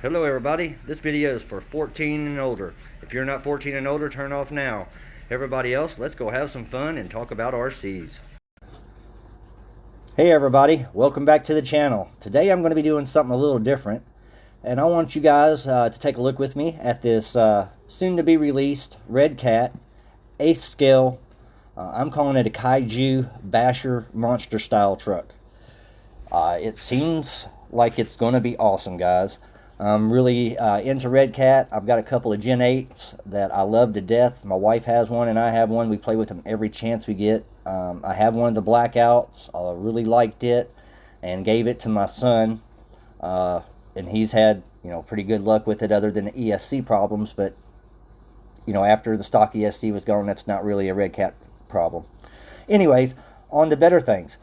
Hello everybody, this video is for 14 and older. If you're not 14 and older, turn off now. Everybody else, let's go have some fun and talk about RCs. Hey everybody, welcome back to the channel. Today I'm going to be doing something a little different, and I want you guys to take a look with me at this soon to be released redcat 8th scale. I'm calling it a KAIJU basher monster style truck. It seems like it's going to be awesome, guys. I'm really into redcat. I've got a couple of Gen 8s that I love to death. My wife has one and I have one. We play with them every chance we get. I have one of the blackouts. I really liked it and gave it to my son. And he's had, pretty good luck with it other than the ESC problems. But, after the stock ESC was gone, that's not really a redcat problem. Anyways, on to better things.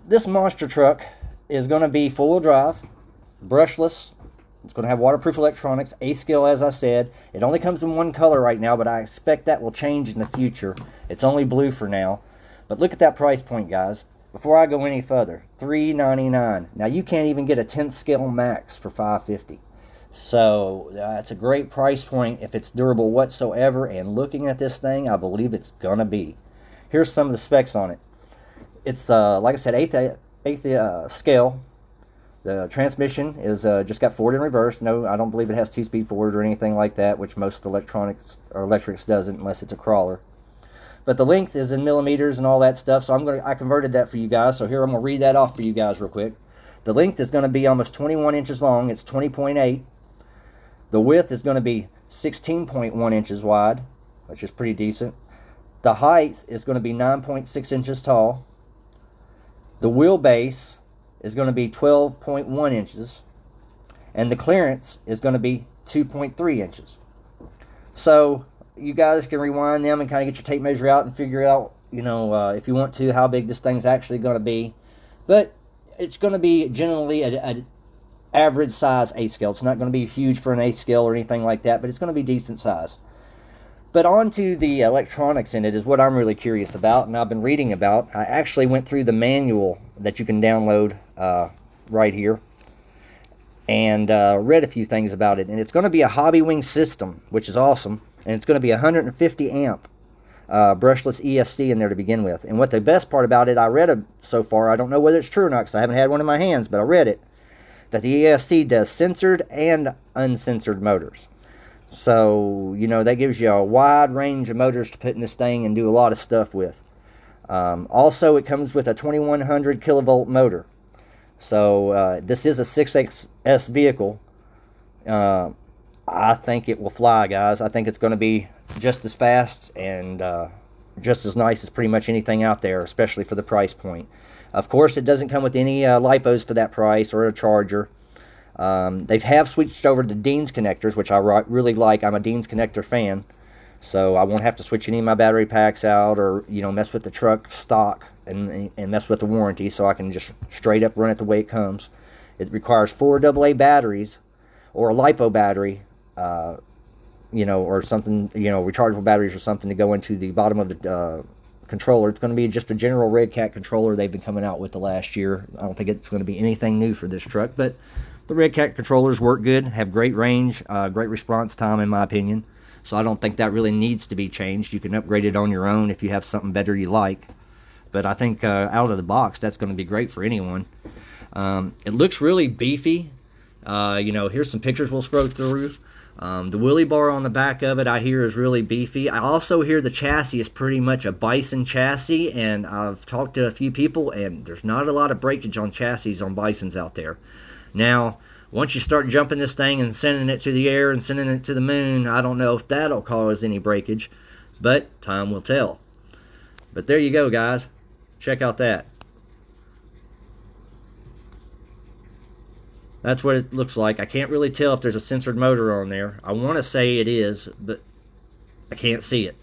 This monster truck is going to be four-wheel drive, brushless. It's going to have waterproof electronics, 8th scale as I said. It only comes in one color right now, but I expect that will change in the future. It's only blue for now. But look at that price point, guys. Before I go any further, $399. Now you can't even get a 10th scale max for $550. So it's a great price point if it's durable whatsoever. And looking at this thing, I believe it's going to be. Here's some of the specs on it. It's, like I said, 8th scale. The transmission is just got forward and reverse. No, I don't believe it has 2-speed forward or anything like that, which most electrics doesn't unless it's a crawler. But the length is in millimeters and all that stuff, so I converted that for you guys. So here I'm going to read that off for you guys real quick. The length is going to be almost 21 inches long. It's 20.8. The width is going to be 16.1 inches wide, which is pretty decent. The height is going to be 9.6 inches tall. The wheelbase is going to be 12.1 inches, and the clearance is going to be 2.3 inches. So you guys can rewind them and kind of get your tape measure out and figure out, if you want to, how big this thing's actually going to be. But it's going to be generally an average size 8th scale. It's not going to be huge for an 8th scale or anything like that, but it's going to be decent size. But on to the electronics in it is what I'm really curious about, and I've been reading about. I actually went through the manual that you can download right here and read a few things about it. And it's going to be a hobby wing system, which is awesome. And it's going to be 150 amp brushless ESC in there to begin with. And what the best part about it, I read so far, I don't know whether it's true or not because I haven't had one in my hands, but I read it, that the ESC does censored and uncensored motors. So, that gives you a wide range of motors to put in this thing and do a lot of stuff with. Also, it comes with a 2100 kilovolt motor. So, this is a 6XS vehicle. I think it will fly, guys. I think it's going to be just as fast and just as nice as pretty much anything out there, especially for the price point. Of course, it doesn't come with any lipos for that price or a charger. They have switched over to Dean's connectors, which I really like. I'm a Dean's connector fan, so I won't have to switch any of my battery packs out or mess with the truck stock and mess with the warranty. So I can just straight up run it the way it comes. It requires 4 AA batteries or a lipo battery, or something, rechargeable batteries or something to go into the bottom of the controller. It's going to be just a general redcat controller they've been coming out with the last year. I don't think it's going to be anything new for this truck, but the redcat controllers work good, have great range, great response time in my opinion. So I don't think that really needs to be changed. You can upgrade it on your own if you have something better you like. But I think out of the box, that's going to be great for anyone. It looks really beefy. Here's some pictures we'll scroll through. The wheelie bar on the back of it I hear is really beefy. I also hear the chassis is pretty much a Bison chassis, and I've talked to a few people, and there's not a lot of breakage on chassis on Bisons out there. Now, once you start jumping this thing and sending it to the air and sending it to the moon, I don't know if that'll cause any breakage, but time will tell. But there you go, guys. Check out that. That's what it looks like. I can't really tell if there's a censored motor on there. I want to say it is, but I can't see it.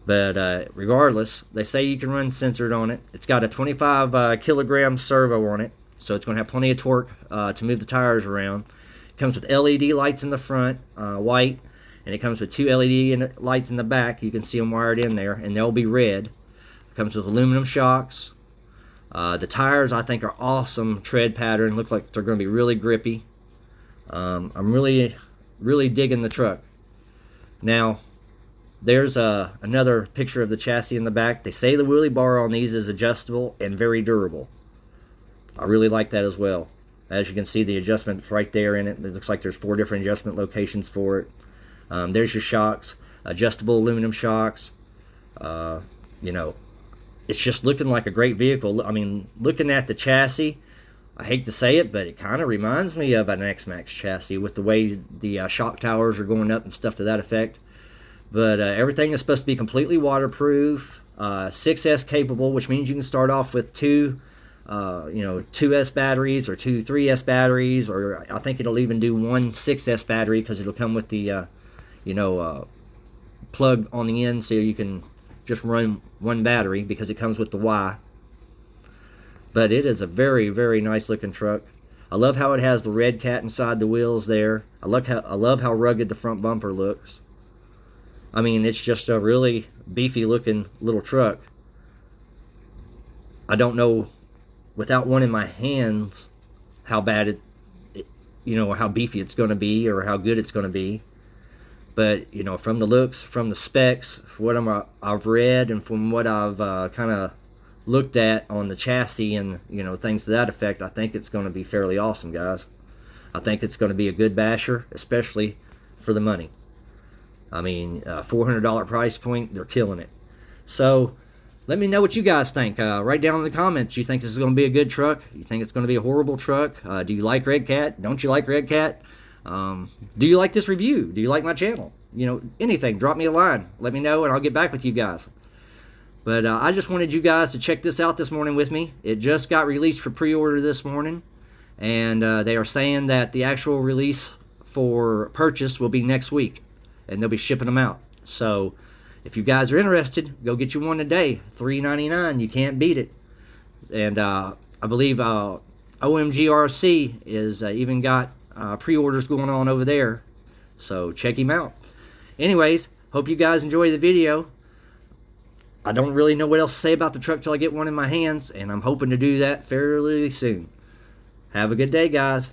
But regardless, they say you can run censored on it. It's got a 25 kilogram servo on it, so it's going to have plenty of torque to move the tires around. It comes with LED lights in the front, white, and it comes with 2 LED lights in the back. You can see them wired in there, and they'll be red. It comes with aluminum shocks. The tires, I think, are awesome tread pattern. Look like they're going to be really grippy. I'm really digging the truck. Now, there's another picture of the chassis in the back. They say the wheelie bar on these is adjustable and very durable. I really like that as well. As you can see, the adjustment's right there in it. It looks like there's 4 different adjustment locations for it. There's your shocks, adjustable aluminum shocks. You know, it's just looking like a great vehicle. I mean, looking at the chassis, I hate to say it, but it kind of reminds me of an X-Max chassis with the way the shock towers are going up and stuff to that effect. But everything is supposed to be completely waterproof, 6S capable, which means you can start off with 2S batteries or 2 3S batteries, or I think it'll even do 1 6S battery because it'll come with the plug on the end, so you can just run 1 battery because it comes with the Y. But it is a very, very nice looking truck. I love how it has the red cat inside the wheels there. I love how rugged the front bumper looks. I mean, it's just a really beefy looking little truck. I don't know, without one in my hands, how bad or how beefy it's going to be or how good it's going to be. But, from the looks, from the specs, from what I've read and from what I've kind of looked at on the chassis and, things to that effect, I think it's going to be fairly awesome, guys. I think it's going to be a good basher, especially for the money. I mean, $400 price point, they're killing it. So, let me know what you guys think. Write down in the comments, you think this is going to be a good truck? You think it's going to be a horrible truck? Do you like Redcat? Don't you like Redcat? Do you like this review? Do you like my channel? Anything, drop me a line. Let me know and I'll get back with you guys. But I just wanted you guys to check this out this morning with me. It just got released for pre-order this morning. And they are saying that the actual release for purchase will be next week. And they'll be shipping them out. So if you guys are interested, go get you one today. $3.99. You can't beat it. And I believe OMGRC is even got pre-orders going on over there. So check him out. Anyways, hope you guys enjoy the video. I don't really know what else to say about the truck till I get one in my hands, and I'm hoping to do that fairly soon. Have a good day, guys.